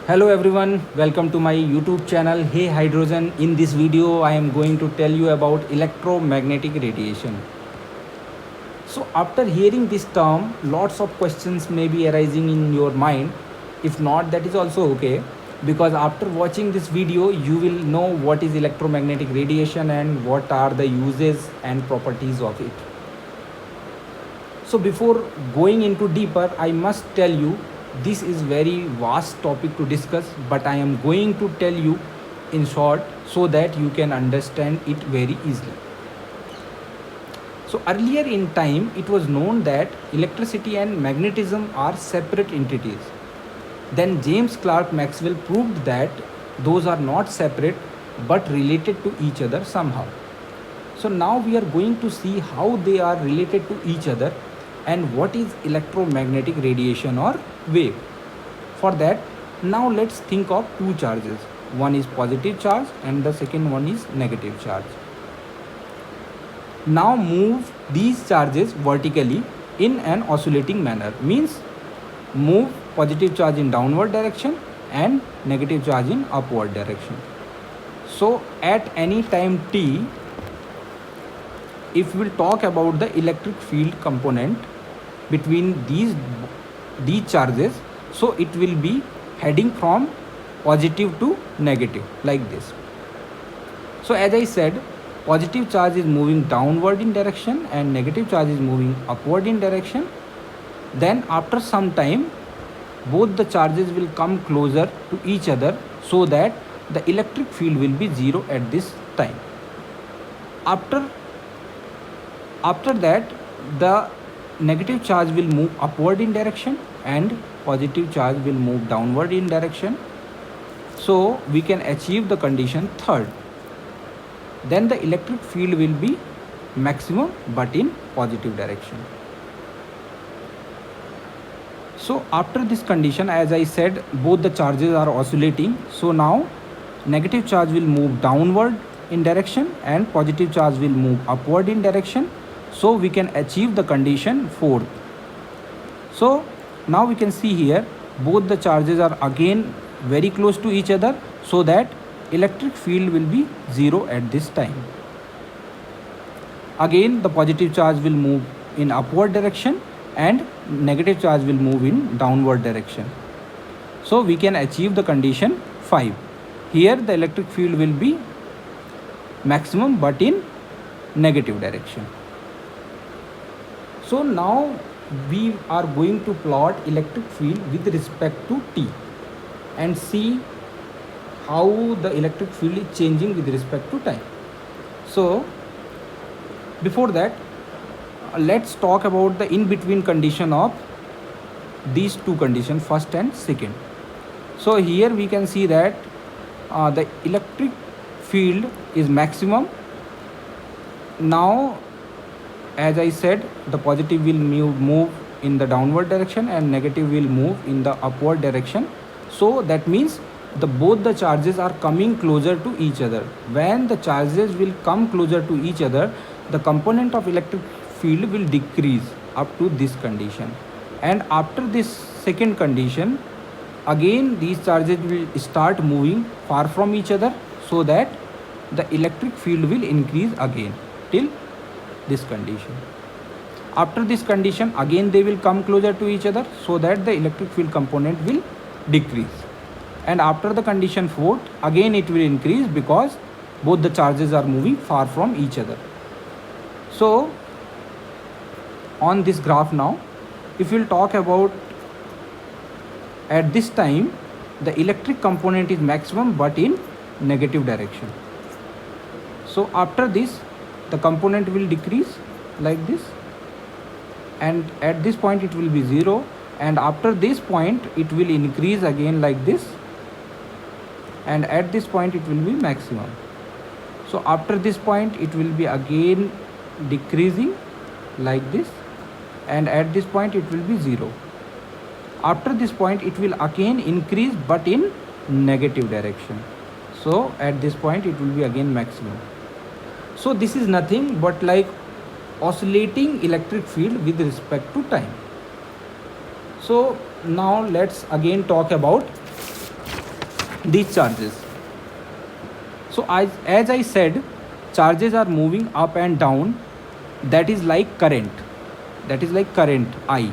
Hello everyone, welcome to my YouTube channel Hey Hydrogen. In this video I am going to tell you about electromagnetic radiation. So after hearing this term, lots of questions may be arising in your mind. If not, that is also okay, because after watching this video you will know what is electromagnetic radiation and what are the uses and properties of it. So before going into deeper, I must tell you this is very vast topic to discuss, but I am going to tell you in short so that you can understand it very easily. So earlier in time, it was known that electricity and magnetism are separate entities. Then James Clerk Maxwell proved that those are not separate but related to each other somehow. So now we are going to see how they are related to each other and what is electromagnetic radiation or wave. For that, now let's think of two charges. One is positive charge and the second one is negative charge. Now move these charges vertically in an oscillating manner, means move positive charge in downward direction and negative charge in upward direction. So at any time t, if we will talk about the electric field component between these charges, so it will be heading from positive to negative like this. So as I said, positive charge is moving downward in direction and negative charge is moving upward in direction. Then after some time, both the charges will come closer to each other so that the electric field will be zero at this time. After that, the negative charge will move upward in direction and positive charge will move downward in direction. So we can achieve the condition third. Then the electric field will be maximum but in positive direction. So after this condition, as I said, both the charges are oscillating. So now negative charge will move downward in direction and positive charge will move upward in direction. So we can achieve the condition fourth. So now we can see here both the charges are again very close to each other, so that electric field will be zero at this time. Again the positive charge will move in upward direction and negative charge will move in downward direction. So we can achieve the condition 5. Here the electric field will be maximum but in negative direction. So now we are going to plot electric field with respect to t and see how the electric field is changing with respect to time. So before that, let's talk about the in-between condition of these two conditions, first and second. So here we can see that the electric field is maximum. Now as I said, the positive will move in the downward direction and negative will move in the upward direction. So that means both the charges are coming closer to each other. When the charges will come closer to each other, the component of electric field will decrease up to this condition. And after this second condition, again these charges will start moving far from each other, so that the electric field will increase again till this condition. After this condition, again they will come closer to each other, so that the electric field component will decrease. And after the condition 4, again it will increase because both the charges are moving far from each other. So on this graph now, if we will talk about at this time, the electric component is maximum but in negative direction. So after this, the component will decrease like this, and at this point it will be 0, and after this point it will increase again like this, and at this point it will be maximum. So after this point it will be again decreasing like this, and at this point it will be 0. After this point it will again increase but in negative direction. So at this point it will be again maximum. So this is nothing but like oscillating electric field with respect to time. So now let's again talk about these charges. So as I said, charges are moving up and down. That is like current. That is like current I.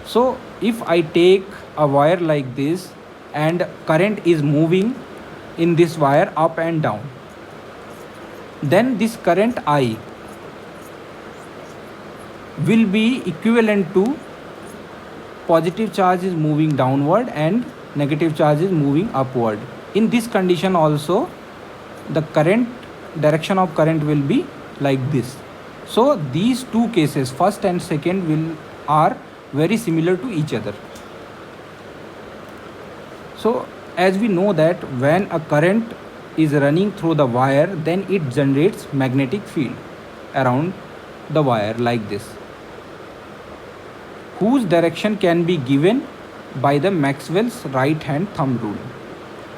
So if I take a wire like this and current is moving in this wire up and down, then this current I will be equivalent to positive charge is moving downward and negative charge is moving upward. In this condition also, the current direction of current will be like this. So these two cases, first and second, are very similar to each other. So as we know that when a current is running through the wire, then it generates magnetic field around the wire like this, whose direction can be given by the Maxwell's right hand thumb rule.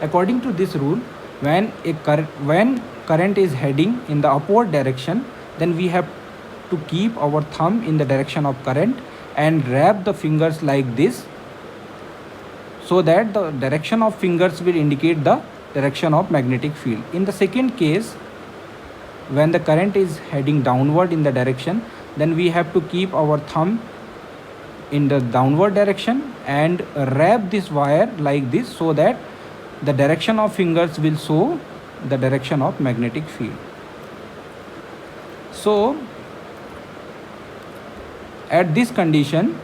According to this rule, when current is heading in the upward direction, then we have to keep our thumb in the direction of current and wrap the fingers like this, so that the direction of fingers will indicate the direction of magnetic field. In the second case, when the current is heading downward in the direction, then we have to keep our thumb in the downward direction and wrap this wire like this, so that the direction of fingers will show the direction of magnetic field. So at this condition,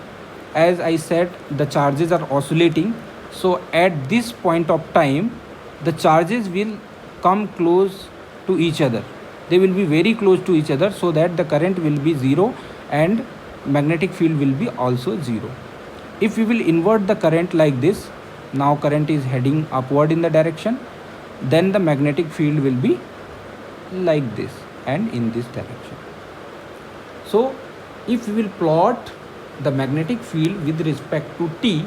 as I said, the charges are oscillating. So at this point of time, the charges will come close to each other. They will be very close to each other, so that the current will be zero and magnetic field will be also zero. If we will invert the current like this, now current is heading upward in the direction, then the magnetic field will be like this and in this direction. So if we will plot the magnetic field with respect to t,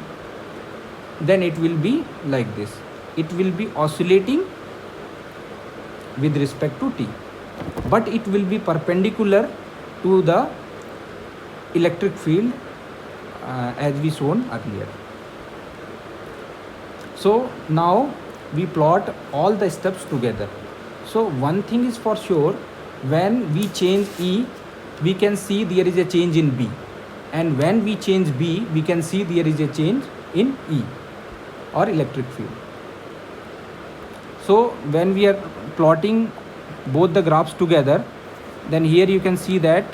then it will be like this. It will be oscillating with respect to t, but it will be perpendicular to the electric field as we shown earlier. So now we plot all the steps together. So one thing is for sure, when we change E, we can see there is a change in B, and when we change B, we can see there is a change in E, or electric field. So when we are plotting both the graphs together, then here you can see that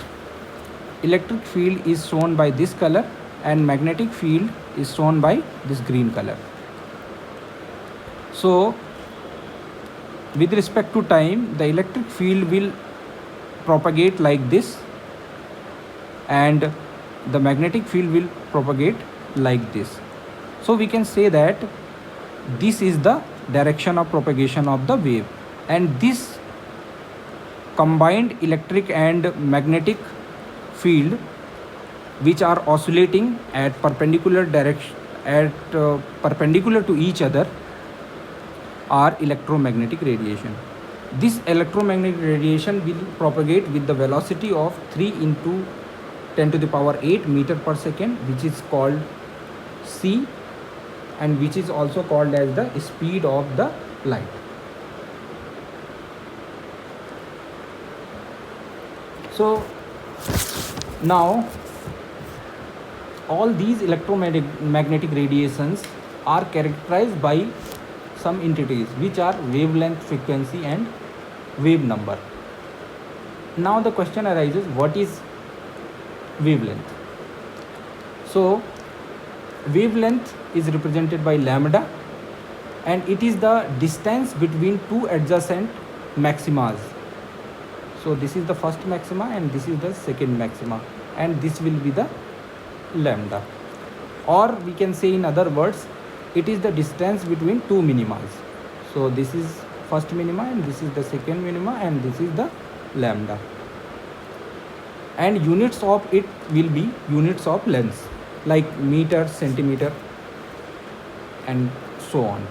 electric field is shown by this color and magnetic field is shown by this green color. So with respect to time, the electric field will propagate like this, and the magnetic field will propagate like this. So we can say that this is the direction of propagation of the wave, and this combined electric and magnetic field, which are oscillating at perpendicular direction, perpendicular to each other, are electromagnetic radiation. This electromagnetic radiation will propagate with the velocity of 3 into 10 to the power 8 meter per second, which is called c, and which is also called as the speed of the light. So now all these electromagnetic radiations are characterized by some entities, which are wavelength, frequency and wave number. Now the question arises, what is wavelength? So wavelength is represented by lambda, and it is the distance between two adjacent maximas. So this is the first maxima and this is the second maxima, and this will be the lambda. Or we can say in other words, it is the distance between two minimas. So this is first minima and this is the second minima, and this is the lambda. And units of it will be units of length, like meter, centimeter and so on.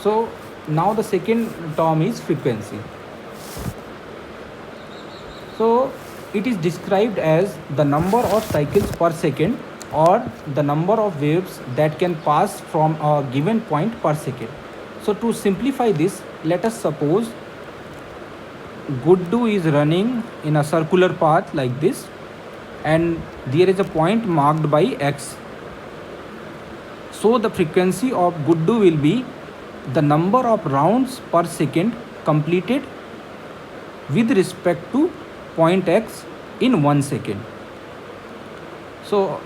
So now the second term is frequency. So it is described as the number of cycles per second or the number of waves that can pass from a given point per second. So to simplify this, let us suppose Guddu is running in a circular path like this, and there is a point marked by x. So the frequency of Guddu will be the number of rounds per second completed with respect to point x in 1 second. So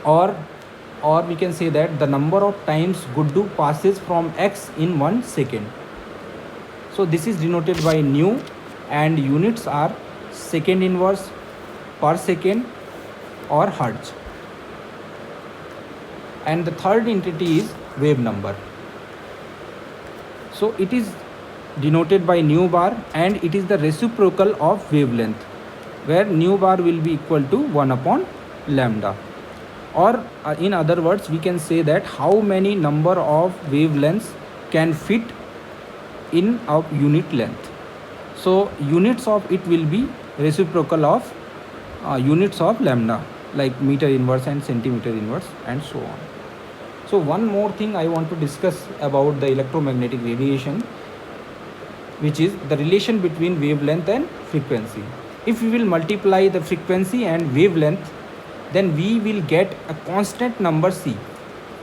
or we can say that the number of times Guddu passes from x in 1 second. So this is denoted by nu, and units are second inverse, per second, or hertz. And the third entity is wave number. So it is denoted by nu bar, and it is the reciprocal of wavelength, where nu bar will be equal to 1 upon lambda. Or in other words, we can say that how many number of wavelengths can fit in a unit length. So units of it will be reciprocal of units of lambda, like meter inverse and centimeter inverse and so on. So one more thing I want to discuss about the electromagnetic radiation, which is the relation between wavelength and frequency. If we will multiply the frequency and wavelength, then we will get a constant number c,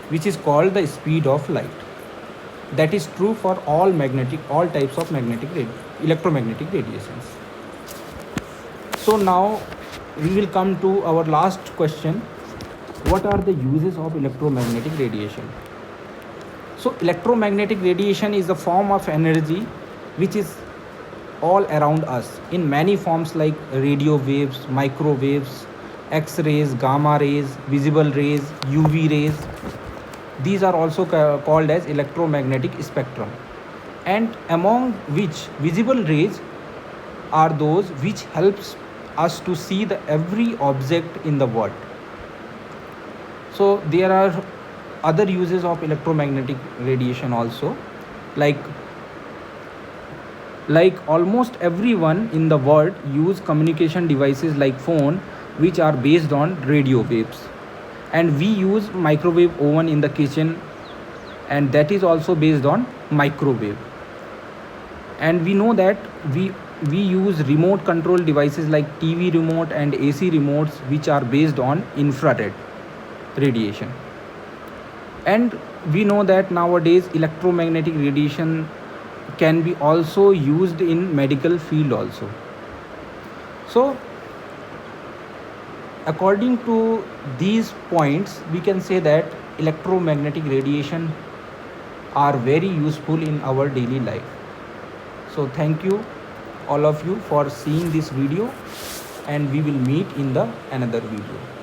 which is called the speed of light. That is true for all types of electromagnetic radiations. So now we will come to our last question. What are the uses of electromagnetic radiation? So electromagnetic radiation is a form of energy which is all around us in many forms, like radio waves, microwaves, X-rays, gamma rays, visible rays, UV rays. These are also called as electromagnetic spectrum, and among which visible rays are those which helps us to see the every object in the world. So there are other uses of electromagnetic radiation also, like almost everyone in the world use communication devices like phone, which are based on radio waves, and we use microwave oven in the kitchen, and that is also based on microwave. And we know that we use remote control devices like TV remote and AC remotes, which are based on infrared radiation. And we know that nowadays electromagnetic radiation can be also used in medical field also. So according to these points, we can say that electromagnetic radiation are very useful in our daily life. So thank you all of you for seeing this video, and we will meet in the another video.